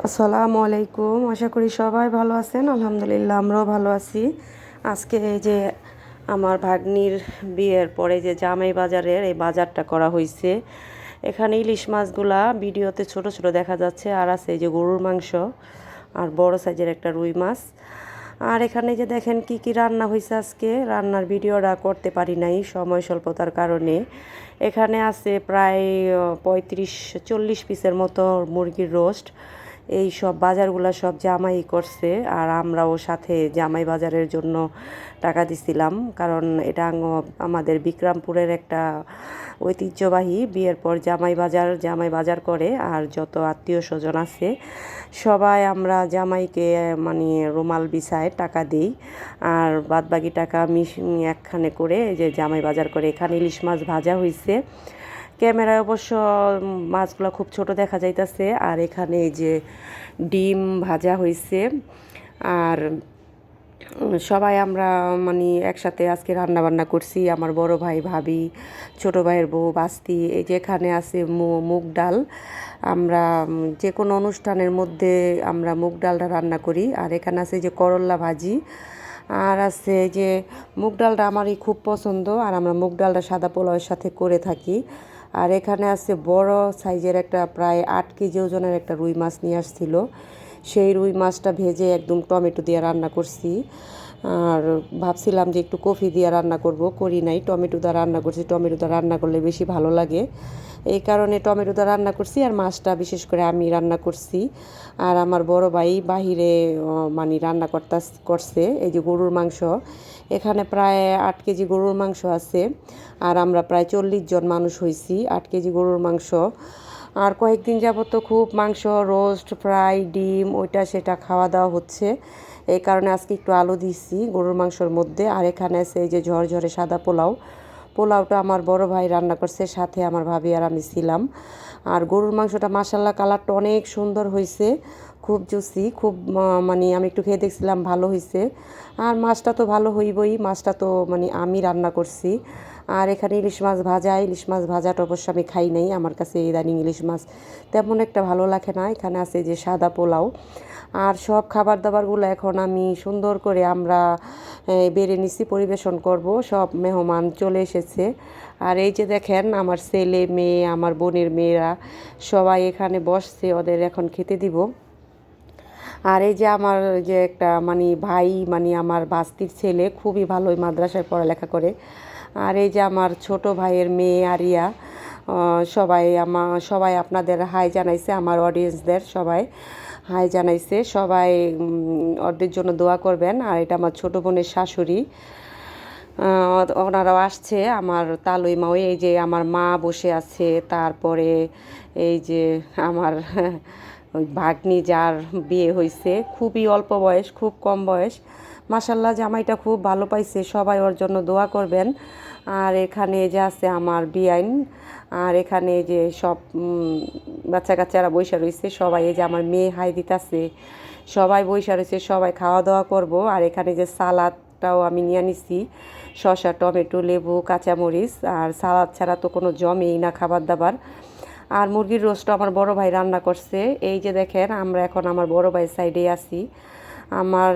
আসসালামু আলাইকুম। আশা করি সবাই ভালো আছেন। আলহামদুলিল্লাহ আমরাও ভালো আছি। আজকে এই যে আমার ভাগ্নির বিয়ের পরে যে জামাই বাজারের এই বাজারটা করা হয়েছে। এখানে ইলিশ মাছগুলা ভিডিওতে ছোট ছোট দেখা যাচ্ছে, আর আছে এই যে গরুর মাংস আর বড় সাইজের একটা রুই মাছ। আর এখানে যে দেখেন কি কি রান্না হয়েছে, আজকে রান্নার ভিডিওটা করতে পারি নাই সময় স্বল্পতার কারণে। এখানে আছে প্রায় 35-40 পিসের মতো মুরগির রোস্ট। এই সব বাজারগুলো সব জামাই করছে, আর আমরাও সাথে জামাই বাজারের জন্য টাকা দিছিলাম, কারণ এটা আমাদের বিক্রমপুরের একটা ঐতিহ্যবাহী বিয়ের পর জামাই বাজার করে। আর যত আত্মীয় স্বজন আছে সবাই আমরা জামাইকে মানে রুমাল বিছায় টাকা দিই, আর বাদবাকি টাকা একখানে করে এই যে জামাই বাজার করে। এখানে ইলিশ মাছ ভাজা হয়েছে, ক্যামেরায় অবশ্য মাছগুলো খুব ছোট দেখা যাইতেছে। আর এখানে এই যে ডিম ভাজা হয়েছে। আর সবাই আমরা মানে একসাথে আজকে রান্না বান্না করছি। আমার বড় ভাই, ভাবি, ছোট ভাইয়ের বউ, বাস্তি। এই যে এখানে আছে মুগ ডাল। আমরা যে কোনো অনুষ্ঠানের মধ্যে আমরা মুগ ডালটা রান্না করি। আর এখানে আছে যে করল্লা ভাজি, আর আছে যে মুগ ডালটা আমারই খুব পছন্দ, আর আমরা মুগ ডালটা সাদা পোলাওয়ের সাথে করে থাকি। আর এখানে আছে বড় সাইজের একটা প্রায় 8 কেজি ওজনের একটা রুই মাছ নিয়ে আসছিল। সেই রুই মাছটা ভেজে একদম টমেটো দিয়ে রান্না করছি। আর ভাবছিলাম যে একটু কফি দিয়ে রান্না করব, করি নাই, টমেটো দিয়ে রান্না করছি। টমেটো দিয়ে রান্না করলে বেশি ভালো লাগে, এই কারণে টমেটো দিয়ে রান্না করছি। আর মাছটা বিশেষ করে আমি রান্না করছি। আর আমার বড় ভাই বাহিরে মানে রান্না করছে এই যে গরুর মাংস। এখানে প্রায় 8 কেজি গরুর মাংস আছে, আর আমরা প্রায় 40 জন মানুষ হয়েছি। 8 কেজি গরুর মাংস। আর কয়েকদিন যাবত তো খুব মাংস, রোস্ট, ফ্রাই, ডিম, ওইটা সেটা খাওয়া দাওয়া হচ্ছে। এই কারণে আজকে একটু আলু দিচ্ছি গরুর মাংসর মধ্যে। আর এখানে আছে এই যে ঝরঝরে সাদা পোলাও। পোলাওটা আমার বড় ভাই রান্না করছে, সাথে আমার ভাবি আর আমি ছিলাম। আর গরুর মাংসটা মাশাল্লাহ কালারটা অনেক সুন্দর হয়েছে, খুব জুসি, খুব মানে আমি একটু খেয়ে দেখছিলাম, ভালো হয়েছে। আর মাছটা তো ভালো হইবই, মাছটা তো মানে আমি রান্না করছি। আর এখানে ইলিশ মাছ ভাজাটা অবশ্য আমি খাই নাই, আমার কাছে ইদানিং ইলিশ মাছ তেমন একটা ভালো লাগে না। এখানে আছে যে সাদা পোলাও। আর সব খাবার দাবারগুলো এখন আমি সুন্দর করে আমরা বেড়ে নিছি, পরিবেশন করব। সব মেহমান চলে এসেছে। আর এই যে দেখেন আমার ছেলে মেয়ে, আমার বোনের মেয়েরা সবাই এখানে বসছে, ওদের এখন খেতে দিব। আর এই যে আমার যে একটা মানে ভাই, মানে আমার বাস্তির ছেলে, খুবই ভালো, ওই মাদ্রাসায় পড়ালেখা করে। আর এই যে আমার ছোট ভাইয়ের মেয়ে আরিয়া। সবাই আপনাদের হাই জানাইছে, আমার অডিয়েন্সদের সবাই হাই জানাইছে। সবাই ওদের জন্য দোয়া করবেন। আর এটা আমার ছোট বোনের শাশুড়ি, ওনারাও আসছে, আমার তালুই মা। এই যে আমার মা বসে আছে, তারপরে এই যে আমার ওই ভাগ্নি যার বিয়ে হয়েছে, খুবই অল্প বয়স, খুব কম বয়স। মাশাল্লাহ জামাইটা খুব ভালো পাইছে, সবাই ওর জন্য দোয়া করবেন। আর এখানে যে আছে আমার বিয়াইন। আর এখানে যে সব বাচ্চা কাচ্চারা বইসা রয়েছে সবাই। এই যে আমার মেয়ে হাই দিতাছে, সবাই বইসা রয়েছে, সবাই খাওয়া দাওয়া করব। আর এখানে যে সালাদটাও আমি নিয়ে নিছি, শসা, টমেটো, লেবু, কাঁচামরিচ। আর সালাদ ছাড়া তো কোনো জমেই না খাবার দাবার। আর মুরগির রোস্টটা আমার বড় ভাই রান্না করছে। এই যে দেখেন আমরা এখন আমার বড় ভাইয়ের সাইডে আছি। আমার